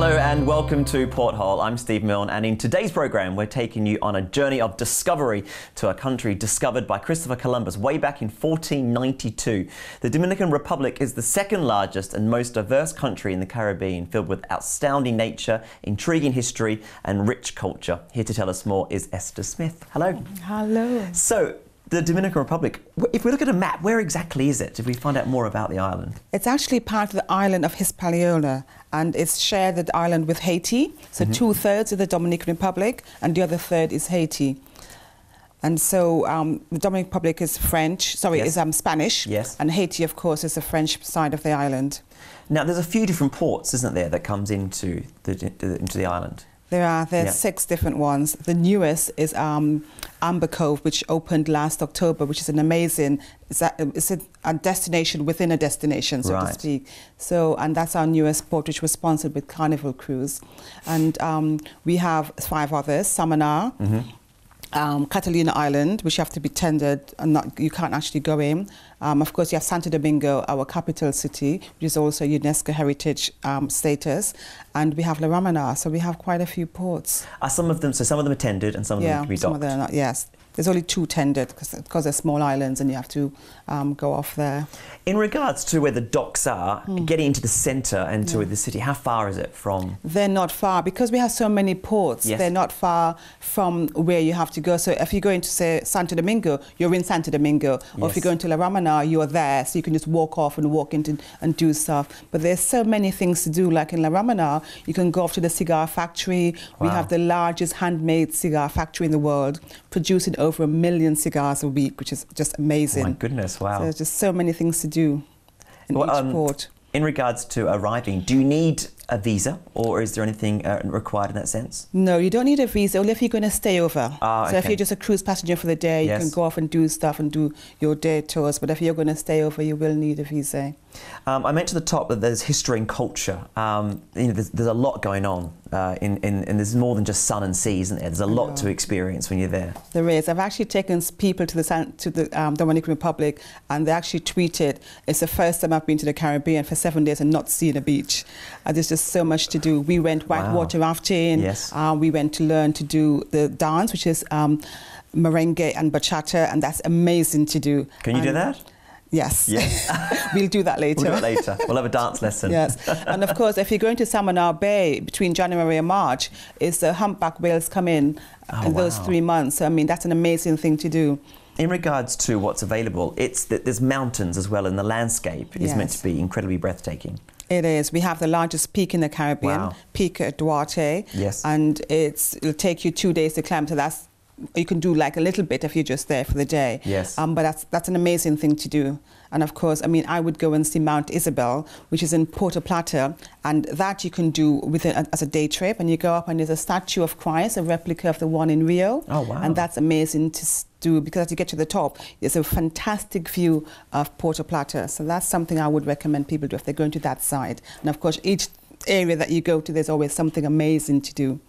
Hello and welcome to Porthole. I'm Steve Milne, and in today's programme we're taking you on a journey of discovery to a country discovered by Christopher Columbus way back in 1492. The Dominican Republic is the second largest and most diverse country in the Caribbean, filled with outstanding nature, intriguing history and rich culture. Here to tell us more is Esther Smith. Hello. Hello. So, the Dominican Republic, if we look at a map, where exactly is it, if we find out more about the island? It's actually part of the island of Hispaniola, and it's shared the island with Haiti. So two-thirds is the Dominican Republic, and the other third is Haiti. And so the Dominican Republic is Spanish, yes. And Haiti, of course, is the French side of the island. Now, there's a few different ports, isn't there, that comes into the island? There's 6 different ones. The newest is Amber Cove, which opened last October, which is an amazing, it's a destination within a destination, so to speak. So, and that's our newest port, which was sponsored with Carnival Cruise. And we have 5 others: Samaná, Catalina Island, which you have to be tendered, and you can't actually go in. Of course, you have Santo Domingo, our capital city, which is also UNESCO heritage status, and we have La Romana. So we have quite a few ports. Some of them are tendered, and some of them can be docked. Some of them are not. Yes. There's only 2 tendered because they're small islands and you have to go off there. In regards to where the docks are, getting into the centre and to the city, how far is it from? They're not far because we have so many ports. Yes. They're not far from where you have to go. So if you're going to, say, Santo Domingo, you're in Santo Domingo. Yes. Or if you're going to La Romana, you're there. So you can just walk off and walk into and do stuff. But there's so many things to do. Like in La Romana, you can go off to the cigar factory. We have the largest handmade cigar factory in the world, producing over 1 million cigars a week, which is just amazing. Oh my goodness, wow. So there's just so many things to do in each port. In regards to arriving, do you need a visa, or is there anything required in that sense? No, you don't need a visa, only if you're going to stay over. So if you're just a cruise passenger for the day, you can go off and do stuff and do your day tours. But if you're going to stay over, you will need a visa. I mentioned at the top that there's history and culture. There's a lot going on, and there's more than just sun and sea, isn't there? There's a lot to experience when you're there. There is. I've actually taken people to the Dominican Republic, and they actually tweeted, "It's the first time I've been to the Caribbean for 7 days and not seen a beach." There's just so much to do. We went whitewater rafting. Yes. We went to learn to do the dance, which is merengue and bachata, and that's amazing to do. Can you do that? Yes. Yes. We'll do that later. We'll do it later. We'll have a dance lesson. Yes. And of course, if you're going to Samaná Bay between January and March, is the humpback whales come in those 3 months. I mean, that's an amazing thing to do. In regards to what's available, it's that there's mountains as well, and the landscape is meant to be incredibly breathtaking. It is. We have the largest peak in the Caribbean, Peak Duarte. Yes. And it'll take you 2 days to climb, so you can do like a little bit if you're just there for the day. Yes. But that's an amazing thing to do. And of course, I mean, I would go and see Mount Isabel, which is in Puerto Plata, and that you can do as a day trip. And you go up and there's a statue of Christ, a replica of the one in Rio. Oh, wow. And that's amazing to do because as you get to the top, there's a fantastic view of Puerto Plata. So that's something I would recommend people do if they're going to that side. And of course, each area that you go to, there's always something amazing to do.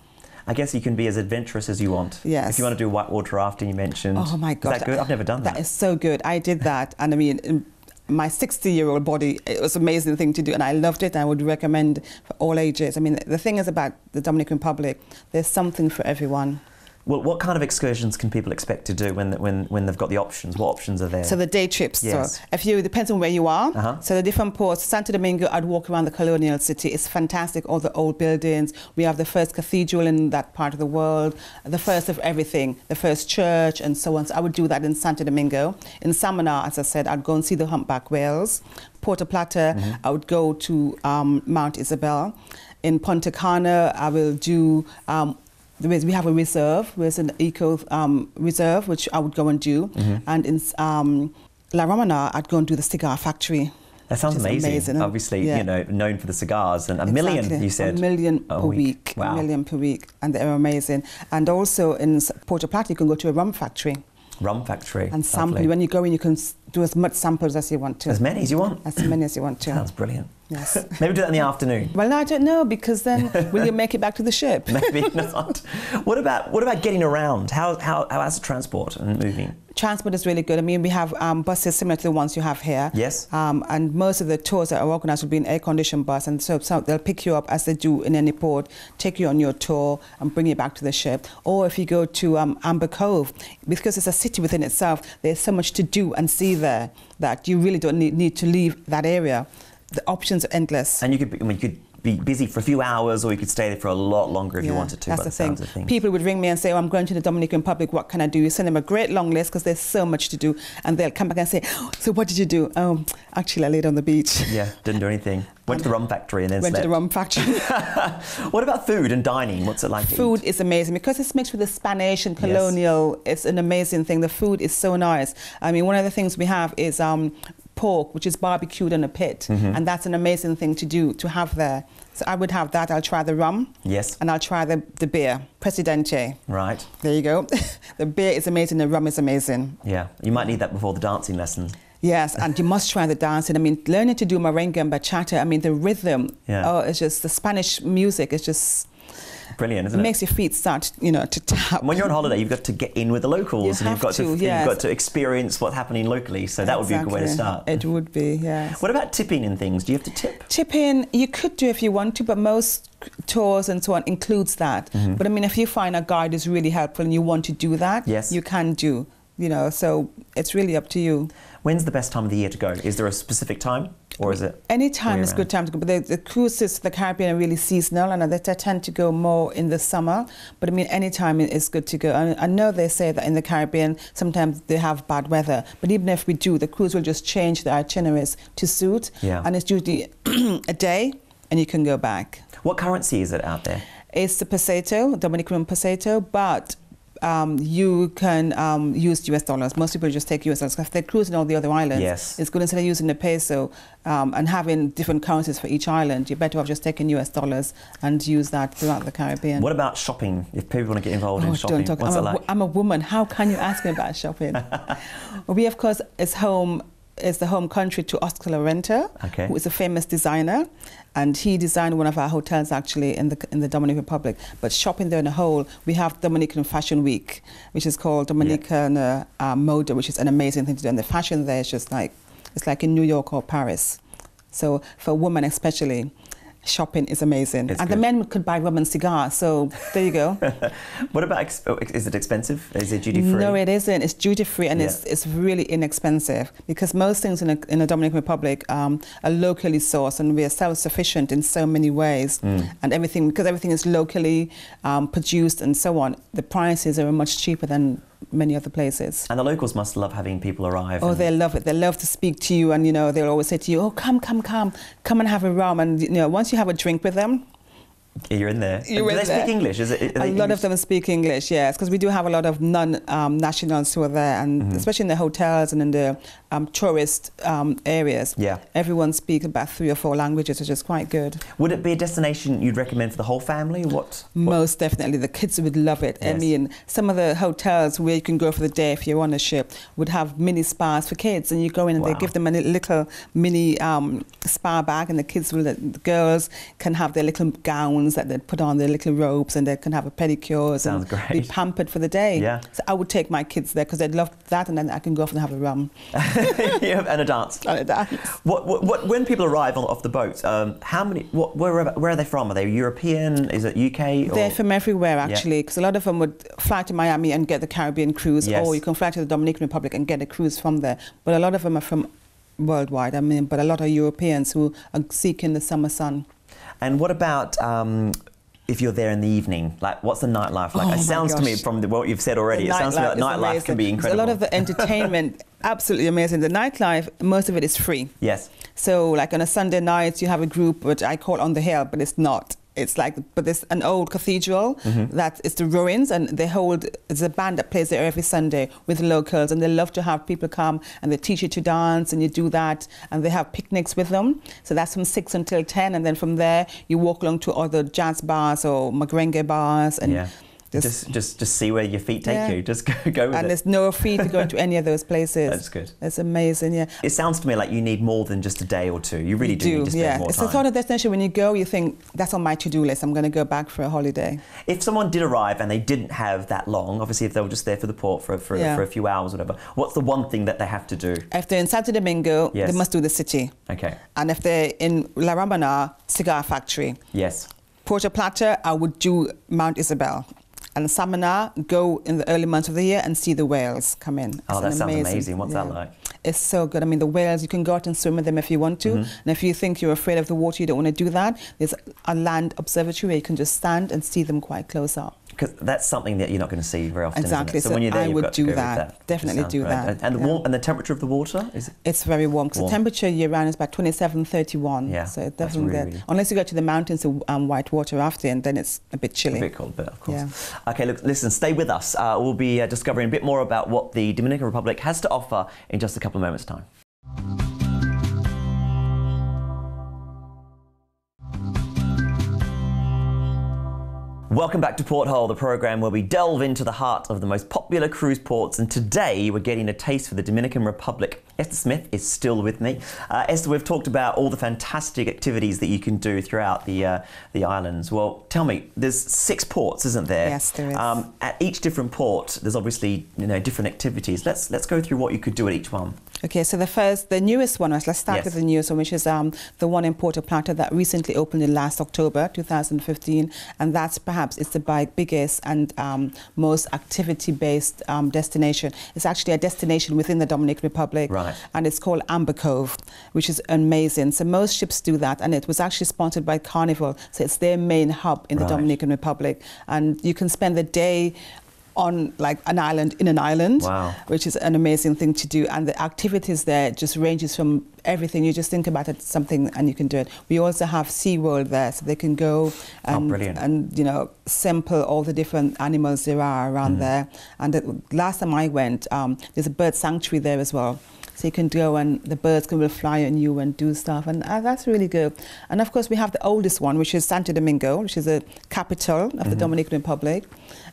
I guess you can be as adventurous as you want. Yes. If you want to do whitewater rafting, you mentioned. Oh my God. Is that good? I've never done that. That is so good. I did that. And I mean, my 60-year-old body, it was an amazing thing to do. And I loved it. And I would recommend for all ages. I mean, the thing is about the Dominican Republic, there's something for everyone. Well, what kind of excursions can people expect to do when they've got the options? What options are there? So the day trips. Yes. So it depends on where you are. So the different ports. Santo Domingo, I'd walk around the colonial city. It's fantastic. All the old buildings. We have the first cathedral in that part of the world. The first of everything. The first church and so on. So I would do that in Santo Domingo. In Samaná, as I said, I'd go and see the humpback whales. Puerto Plata, I would go to Mount Isabel. In Punta Cana, I will do... we have a reserve, there's an eco reserve, which I would go and do. And in La Romana, I'd go and do the cigar factory. That sounds amazing. Obviously, you know, known for the cigars, and a million, you said? 1 million per week. Wow. 1 million per week, and they're amazing. And also in Puerto Plata, you can go to a rum factory. Rum factory. And sample. When you go in, you can do as much samples as you want to. As many as you want? As many as you want to. Sounds brilliant. Yes. Maybe do that in the afternoon. Well, I don't know, because then will you make it back to the ship? Maybe not. What about getting around? How's the transport and moving? Transport is really good. I mean, we have buses similar to the ones you have here. Yes. And most of the tours that are organised will be an air-conditioned bus, and so they'll pick you up as they do in any port, take you on your tour and bring you back to the ship. Or if you go to Amber Cove, because it's a city within itself, there's so much to do and see there that you really don't need to leave that area. The options are endless. And you could be busy for a few hours, or you could stay there for a lot longer if you wanted to. That's the thing. People would ring me and say, oh, I'm going to the Dominican Republic, what can I do? You send them a great long list because there's so much to do, and they'll come back and say, oh, so what did you do? Oh, actually, I laid on the beach. Yeah, didn't do anything. Went to the rum factory and then went slept. to the rum factory. What about food and dining? What's it like to Food eat? is amazing because it's mixed with the Spanish and colonial. Yes. It's an amazing thing. The food is so nice. I mean, one of the things we have is pork, which is barbecued in a pit, and that's an amazing thing to have there. So I would have that. I'll try the rum. Yes. And I'll try the beer, Presidente. Right. There you go. The beer is amazing. The rum is amazing. Yeah. You might need that before the dancing lesson. Yes, and you must try the dancing. I mean, learning to do merengue and bachata, I mean, the rhythm, it's just, the Spanish music is just... Brilliant, isn't it? It makes your feet start, to tap. When you're on holiday, you've got to get in with the locals, and you've got to experience what's happening locally. So that would be a good way to start. It would be, yes. What about tipping and things? Do you have to tip? Tipping, you could do if you want to, but most tours and so on includes that. But I mean, if you find a guide is really helpful and you want to do that, you can do. So it's really up to you. When's the best time of the year to go? Is there a specific time, or is it? Any time is a good time to go. But the cruises to the Caribbean are really seasonal, and they tend to go more in the summer. But I mean, any time is good to go. I know they say that in the Caribbean sometimes they have bad weather, but even if we do, the cruise will just change the itineraries to suit. Yeah. And it's usually a day, and you can go back. What currency is it out there? It's the peseto, Dominican peseto, but you can use US dollars. Most people just take US dollars. If they're cruising all the other islands, it's good instead of using the peso and having different currencies for each island. You're better off just taking US dollars and use that throughout the Caribbean. What about shopping? If people want to get involved in shopping, what's it like? I'm a woman. How can you ask me about shopping? Well, we, of course, is the home country to Oscar Lorenta, who is a famous designer, and he designed one of our hotels actually in the Dominican Republic. But shopping there in a whole, we have Dominican Fashion Week, which is called Dominican Moda, which is an amazing thing to do. And the fashion there is just like, it's like in New York or Paris. So for women especially, shopping is amazing. The men could buy rum and cigars, so there you go. What about, is it expensive? Is it duty-free? No, it isn't. It's duty-free, and it's really inexpensive, because most things in the Dominican Republic are locally sourced, and we are self-sufficient in so many ways. And because everything is locally produced and so on, the prices are much cheaper than many other places. And the locals must love having people arrive. Oh, they love it. They love to speak to you, and they'll always say to you, "Oh, come and have a rum." And once you have a drink with them, you're in there. Do they speak English? A lot of them speak English, yes, because we do have a lot of non-nationals who are there, and especially in the hotels and in the tourist areas. Yeah, everyone speaks about 3 or 4 languages, which is quite good. Would it be a destination you'd recommend for the whole family? Most definitely, the kids would love it. Yes. I mean, some of the hotels where you can go for the day if you're on a ship would have mini spas for kids, and you go in and they give them a little mini spa bag, and the girls can have their little gowns that they put on, their little robes, and they can have a pedicures and be pampered for the day. Yeah. So I would take my kids there because they'd love that, and then I can go off and have a rum. And a dance. And a dance. When people arrive off the boat, where are they from? Are they European? Is it UK? They're from everywhere, actually, because a lot of them would fly to Miami and get the Caribbean cruise, or you can fly to the Dominican Republic and get a cruise from there. But a lot of them are from worldwide, but a lot of Europeans who are seeking the summer sun. And what about if you're there in the evening? Like, what's the nightlife like? It sounds to me, from what you've said already, it sounds to me like nightlife can be incredible. A lot of the entertainment, absolutely amazing. The nightlife, most of it is free. Yes. So, like on a Sunday night, you have a group, which I call On the Hill, but it's not. It's like, but there's an old cathedral that is the ruins, and there's a band that plays there every Sunday with locals, and they love to have people come and they teach you to dance, and you do that, and they have picnics with them. So that's from 6 until 10, and then from there you walk along to other jazz bars or merengue bars, and Just see where your feet take you. Just go with it. And there's no fee to go into any of those places. That's good. It's amazing, yeah. It sounds to me like you need more than just a day or two. You really do need to spend more time. It's a sort of destination when you go, you think, that's on my to-do list. I'm going to go back for a holiday. If someone did arrive and they didn't have that long, obviously if they were just there for the port for a few hours or whatever, what's the one thing that they have to do? If they're in Santo Domingo, they must do the city. Okay. And if they're in La Romana, cigar factory. Yes. Puerto Plata, I would do Mount Isabel. And Samana, go in the early months of the year and see the whales come in. Oh, that sounds amazing. What's that like? It's so good. I mean, the whales, you can go out and swim with them if you want to. And if you think you're afraid of the water, you don't want to do that, there's a land observatory where you can just stand and see them quite close up. Because that's something that you're not going to see very often. Exactly. So when you're there, I would do that. Definitely do that. And the temperature of the water is? It's very warm. So the temperature year round is about 27, 31. Yeah. So definitely really. Unless you go to the mountains of white water after, and then it's a bit chilly. A bit cold, but of course. Yeah. Okay, look, listen, stay with us. We'll be discovering a bit more about what the Dominican Republic has to offer in just a couple of moments' time. Welcome back to Porthole, the programme where we delve into the heart of the most popular cruise ports, and today we're getting a taste for the Dominican Republic. Esther Smith is still with me. Esther, we've talked about all the fantastic activities that you can do throughout the islands. Well, tell me, there's 6 ports, isn't there? Yes, there is. At each different port, there's obviously different activities. Let's go through what you could do at each one. Okay, so the newest one, let's start with the newest one, which is the one in Puerto Plata that recently opened in last October 2015, and that's perhaps it's the biggest and most activity-based destination. It's actually a destination within the Dominican Republic, and it's called Amber Cove, which is amazing. So most ships do that, and it was actually sponsored by Carnival, so it's their main hub in the Dominican Republic, and you can spend the day on like an island in an island, which is an amazing thing to do. And the activities there just ranges from everything. You just think about it, something, and you can do it. We also have SeaWorld there, so they can go and sample all the different animals there are around there. And the last time I went, there's a bird sanctuary there as well. So you can go and the birds will fly on you and do stuff, and that's really good. And of course we have the oldest one, which is Santo Domingo, which is the capital of the Dominican Republic.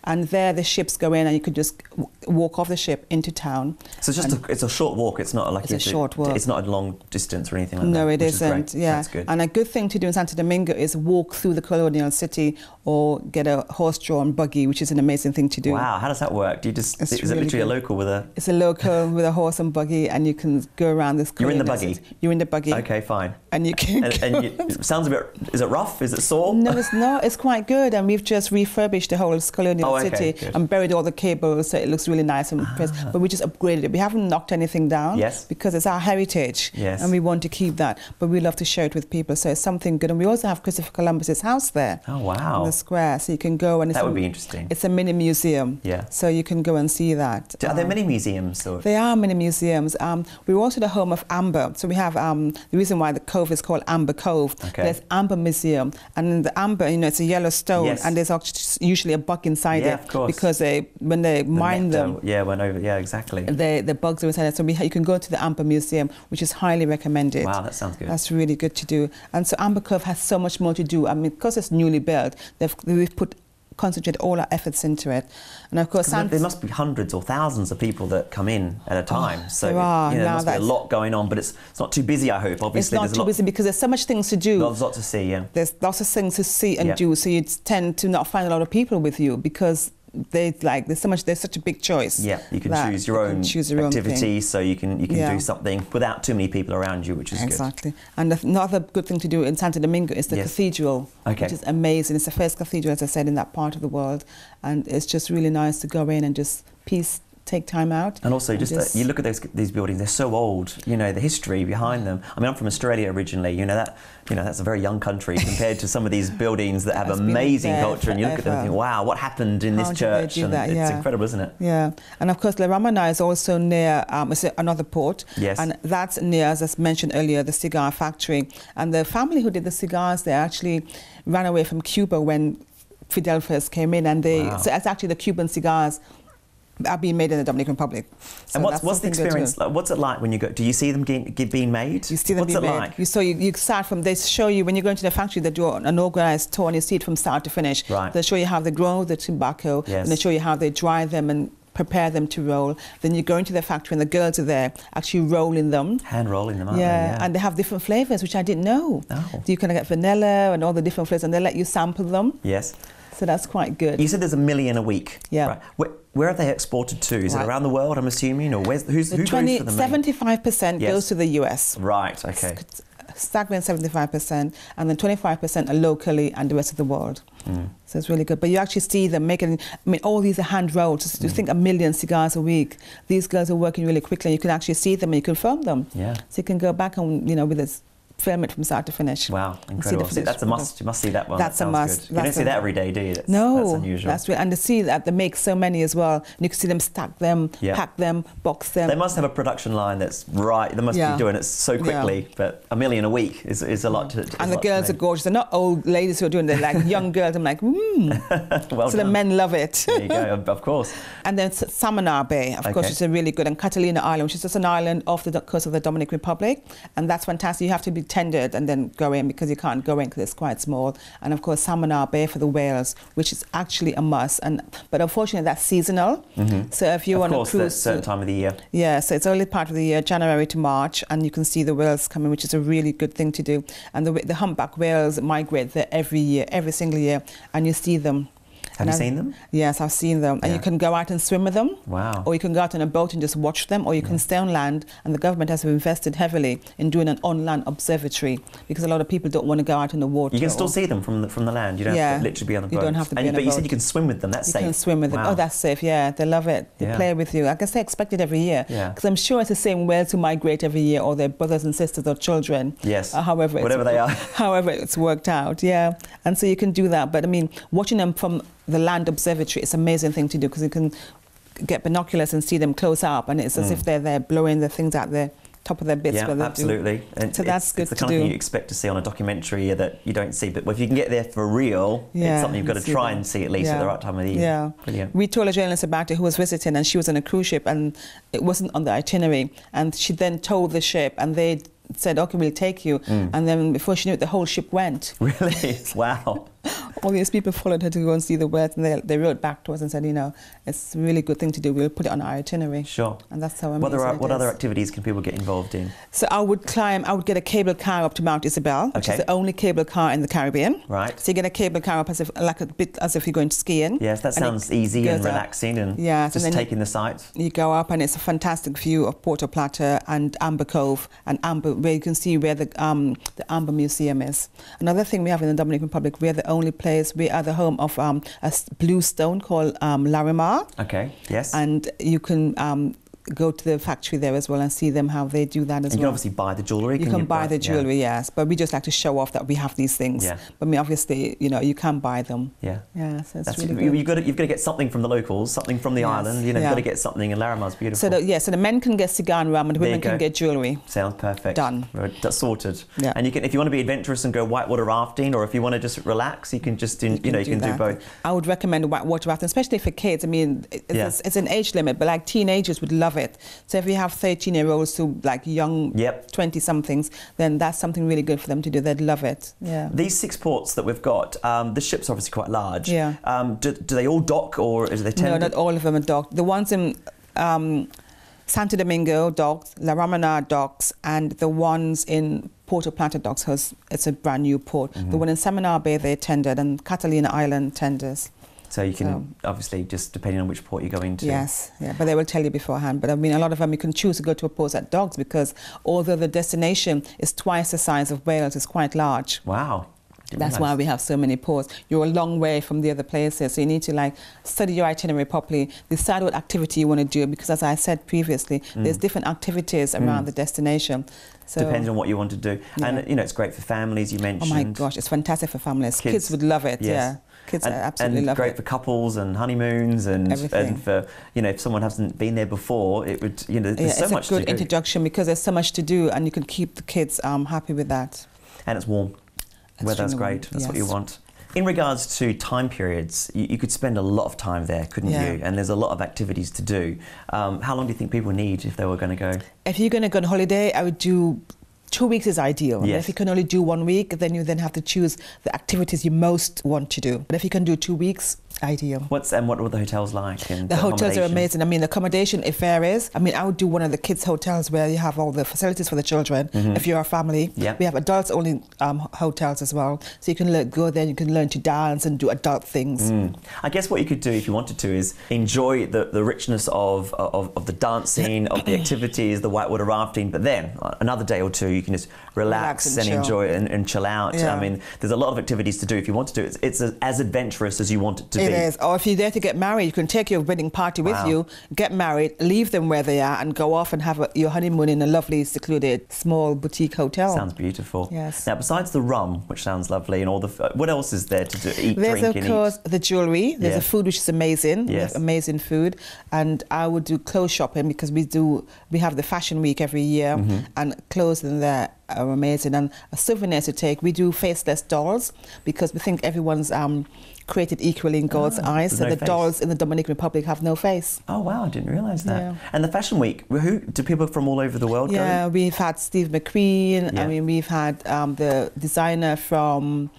And there the ships go in and you can just walk off the ship into town. So it's just it's a short walk, it's not like it's a short walk. It's not a long distance or anything like that. No, it isn't. Yeah. That's good. And a good thing to do in Santo Domingo is walk through the colonial city or get a horse-drawn buggy, which is an amazing thing to do. Wow, how does that work? Do you just is it literally a local with a It's a local with a horse and buggy, and you can go around this You're in the buggy? City. You're in the buggy. Okay, fine. And you can it sounds a bit, is it rough? Is it sore? No, it's quite good, and we've just refurbished the whole colonial city and buried all the cables, so it looks really nice and impressive. But we just upgraded it. We haven't knocked anything down because it's our heritage, and we want to keep that. But we love to share it with people, so it's something good. And we also have Christopher Columbus's house there. Oh wow! In the square, so you can go and that would be interesting. It's a mini museum. Yeah. So you can go and see that. Are there many museums? Or? There are many museums. We're also the home of amber. So we have the reason why the cove is called Amber Cove. There's Amber Museum, and in the amber, it's a yellow stone, and there's usually a bug inside it of course. because when they mine them, exactly. The bugs are inside it. So you can go to the Amber Museum, which is highly recommended. Wow, that sounds good. That's really good to do. And so Amber Cove has so much more to do. I mean, because it's newly built, we've concentrate all our efforts into it. And of course there must be hundreds or thousands of people that come in at a time, so there must be a lot going on, but it's not too busy, I hope. Obviously it's not too busy because there's so much things to do. There's lots to see. There's lots of things to see and do, so you tend to not find a lot of people with you because there's such a big choice. Yeah, you can choose your own activity, so you can do something without too many people around you, which is good. Exactly. And another good thing to do in Santo Domingo is the cathedral, which is amazing. It's the first cathedral, as I said, in that part of the world, and it's just really nice to go in and just take time out. And also you look at these buildings, they're so old, the history behind them. I mean, I'm from Australia originally, that's a very young country compared to some of these buildings that have amazing culture, and you look at them and think, wow, what happened in this church? And it's incredible, isn't it? Yeah. And of course, La Romana is also near another port. Yes. And that's near, as I mentioned earlier, the cigar factory. And the family who did the cigars, they actually ran away from Cuba when Fidel first came in, and so it's actually the Cuban cigars are being made in the Dominican Republic. So and what's the experience like? What's it like when you go? Do you see them being made? You see them being made. Like? So you start from, they show you, when you go into the factory, they do an organized tour and you see it from start to finish. Right. They show you how they grow the tobacco, and they show you how they dry them and prepare them to roll. Then you go into the factory and the girls are there actually rolling them. Hand rolling them, aren't they? Yeah, and they have different flavors, which I didn't know. Oh. You can get vanilla and all the different flavors, and they let you sample them. Yes. So that's quite good. You said there's 1 million a week. Yeah. Right. Where are they exported to? Is it around the world, I'm assuming? Or who goes for the 75% goes to the US. Right, okay. Staggering 75%, and then 25% are locally, and the rest of the world. So it's really good. But you actually see them making, I mean, all these are hand rolled. Just to think 1 million cigars a week. These girls are working really quickly, and you can actually see them and you can film them. Yeah. So you can go back and, you know, with this, film it from start to finish. Wow, incredible. That's a must. You must see that one. That's a must. Good. You don't see that every day, do you? That's unusual. That's real. And to see that they make so many as well. And you can see them stack them, pack them, box them. They must have a production line that's right. They must be doing it so quickly. But 1 million a week is a lot to. And the girls are gorgeous. They're not old ladies who are doing it. They're like young girls. I'm like, well so done. the men love it. There you go. Of course. And then Samaná Bay, of course, which is really good. And Catalina Island, which is just an island off the coast of the Dominican Republic. And that's fantastic. You have to be tendered and then go in, because you can't go in because it's quite small. And of course, Samaná Bay for the whales, which is actually a must. But unfortunately, that's seasonal. So if you want to cruise, that's a certain time of the year. Yeah, so it's only part of the year, January to March, and you can see the whales coming, which is a really good thing to do. And the humpback whales migrate there every year, every single year, and you see them. Have you seen them? Yes, I've seen them. And you can go out and swim with them. Wow. Or you can go out on a boat and just watch them, or you can stay on land. And the government has invested heavily in doing an on-land observatory, because a lot of people don't want to go out in the water. You can still see them from the land. You don't have to literally be on the boat. You don't have to be on a boat. But you said you can swim with them. That's safe. You can swim with them. Oh, that's safe. Yeah, they love it. They play with you. I guess they expect it every year. Yeah. Because I'm sure it's the same whales who migrate every year, or their brothers and sisters or children. Yes. Whatever they are. However it's worked out. Yeah. And so you can do that. But I mean, watching them from the land observatory, it's an amazing thing to do, because you can get binoculars and see them close up, and it's as if they're there blowing the things out the top of their bits. Yeah, absolutely. And so that's good it's the kind of thing you expect to see on a documentary that you don't see. But if you can get there for real, it's something you've got to try and see at least at the right time of the year. Yeah. Brilliant. We told a journalist about it who was visiting, and she was on a cruise ship, and it wasn't on the itinerary. And she then told the ship, and they said, okay, we'll take you. And then before she knew it, the whole ship went. Really? Wow. All these people followed her to go and see the whales, and they wrote back to us and said, you know, it's a really good thing to do. We'll put it on our itinerary. Sure. And that's how amazing What other activities can people get involved in? So I would get a cable car up to Mount Isabel, which is the only cable car in the Caribbean. Right. So you get a cable car up as if you're going skiing. Yes, that sounds easy and relaxing and just taking the sights. You go up, and it's a fantastic view of Puerto Plata and Amber Cove and Amber, where you can see where the Amber Museum is. Another thing we have in the Dominican Republic, we're the only place, we are the home of a blue stone called Larimar. Okay, yes. And you can go to the factory there as well and see them, how they do that as well. You can obviously buy the jewellery. You can buy the jewellery, yes. But we just like to show off that we have these things. Yeah. But I mean, obviously, you know, you can buy them. Yeah. Yeah, so it's really good. You've got to get something from the locals, something from the island. You know, you've got to get something, and Larimar's beautiful. So the men can get cigar and rum, and the women can get jewellery. Sounds perfect. Done. That's sorted. Yeah. And if you want to be adventurous and go whitewater rafting, or if you want to just relax, you can just you can do both. I would recommend whitewater rafting, especially for kids. I mean, it's an age limit, but like teenagers would love it. So if you have 13-year-olds to like young 20-somethings, then that's something really good for them to do. They'd love it. Yeah. These 6 ports that we've got, the ship's obviously quite large. Yeah. Do they all dock, or is there 10? No, not all of them are docked. The ones in Santo Domingo docks, La Romana docks, and the ones in Puerto Plata docks, because it's a brand new port. The one in Samaná Bay, they tendered, and Catalina Island tenders. So you can obviously, just depending on which port you go into. Yes, yeah, but they will tell you beforehand. But I mean, a lot of them you can choose to go to a port at docks, because although the destination is twice the size of Wales, it's quite large. Wow. That's why we have so many ports. You're a long way from the other places, so you need to study your itinerary properly, decide what activity you want to do, because as I said previously, there's different activities around the destination. So, depends on what you want to do. Yeah. And, you know, it's great for families, you mentioned. Oh my gosh, it's fantastic for families. Kids would love it, yeah. Kids absolutely love it. And great for couples and honeymoons and everything. And for, you know, if someone hasn't been there before, it would, you know, there's so much to do. It's a good introduction, because there's so much to do, and you can keep the kids happy with that. And it's warm. Weather's great. That's what you want. In regards to time periods, you could spend a lot of time there, couldn't you? And there's a lot of activities to do. How long do you think people need if they were going to go? If you're going to go on holiday, I would do 2 weeks is ideal. Yes. If you can only do 1 week, then you then have to choose the activities you most want to do. But if you can do 2 weeks, ideal. What were the hotels like? And the hotels are amazing. I mean, the accommodation, it varies. I mean, I would do one of the kids' hotels where you have all the facilities for the children. If you're a family, we have adults-only hotels as well. So you can go there, you can learn to dance and do adult things. I guess what you could do if you wanted to is enjoy the richness of the dancing, of the activities, the whitewater rafting, but then another day or two you can just relax and enjoy it and chill out. I mean, there's a lot of activities to do if you want to do it. It's as adventurous as you want it to be. It is. Or if you're there to get married, you can take your wedding party with you, get married, leave them where they are, and go off and have your honeymoon in a lovely, secluded, small boutique hotel. Sounds beautiful. Yes. Now, besides the rum, which sounds lovely, and all the what else is there to do? Eat, There's drink, of course the jewellery. There's the food, which is amazing. Yes. Amazing food. And I would do clothes shopping because we have the fashion week every year, and clothes in there are amazing. And a souvenir to take, we do faceless dolls because we think everyone's created equally in God's eyes. So the dolls in the Dominican Republic have no face. Oh wow, I didn't realise that. And the fashion week, who do people from all over the world go? Yeah, we've had Steve McQueen. I mean, we've had the designer from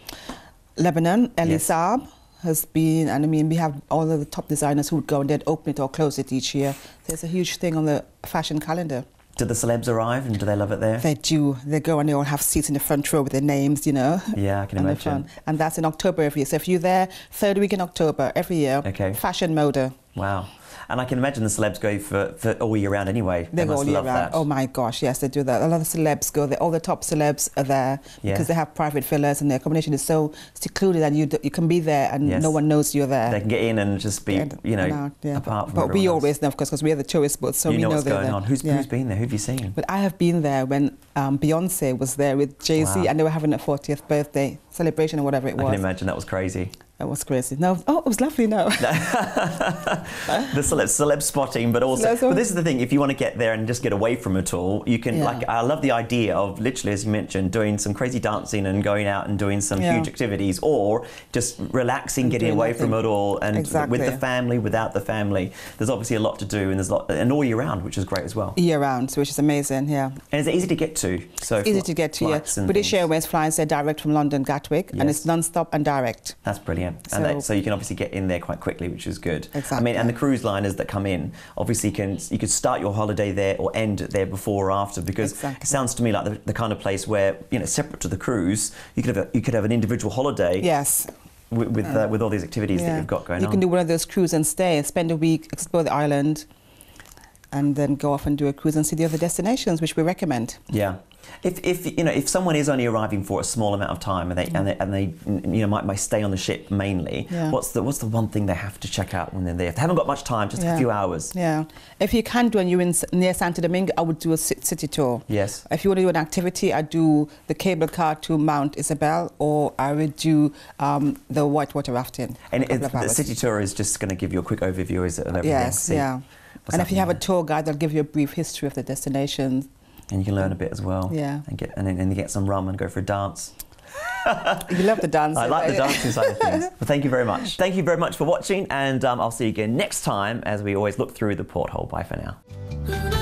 Lebanon, Elie Saab, has been, and I mean, we have all of the top designers who would go and they'd open it or close it each year. There's a huge thing on the fashion calendar. Do the celebs arrive and do they love it there? They do. They go and they all have seats in the front row with their names, you know. Yeah, I can imagine. And that's in October every year. So if you're there, third week in October every year, fashion moda. Wow. And I can imagine the celebs go for all year round anyway. They go must all year love round. that. Oh my gosh, yes, they do that. A lot of celebs go there. All the top celebs are there because they have private villas and their accommodation is so secluded that you can be there and no one knows you're there. They can get in and just be, you know, apart from But we else. always know, of course, because we're the tourist boat, so you we know what's they're going there. on. Who's been there? Who have you seen? But I have been there when Beyonce was there with Jay-Z and they were having a 40th birthday celebration or whatever it was. I can imagine that was crazy. That was crazy. No, it was lovely. No, the celeb spotting, but also. But this is the thing: if you want to get there and just get away from it all, you can. Like, I love the idea of literally, as you mentioned, doing some crazy dancing and going out and doing some huge activities, or just relaxing, getting away from it all, and with the family, without the family. There's obviously a lot to do, and there's a lot, and all year round, which is great as well. Year round, which is amazing. Yeah. And is it easy to get to? So easy to get to. Yeah. British Airways flies there direct from London Gatwick, and it's non-stop and direct. That's brilliant. And so you can obviously get in there quite quickly, which is good. Exactly. I mean, and the cruise liners that come in, obviously you could start your holiday there or end it there before or after, because it sounds to me like the kind of place where, you know, separate to the cruise, you could have an individual holiday. Yes. With all these activities that you've got going on. You can do one of those cruise and stay, spend a week, explore the island, and then go off and do a cruise and see the other destinations, which we recommend. Yeah. If someone is only arriving for a small amount of time and they might stay on the ship mainly, what's the one thing they have to check out when they're there? If they haven't got much time, just a few hours. Yeah. If you can do and you're near Santo Domingo, I would do a city tour. Yes. If you want to do an activity, I'd do the cable car to Mount Isabel, or I would do the whitewater rafting. And the city tour is just going to give you a quick overview, is it, of everything? Yes. Yeah. And if you have a tour guide, they'll give you a brief history of the destination. And you can learn a bit as well. Yeah. And then you get some rum and go for a dance. You love the dancing. I like the dancing side of things. Well, thank you very much. Thank you very much for watching, and I'll see you again next time as we always look through the porthole. Bye for now.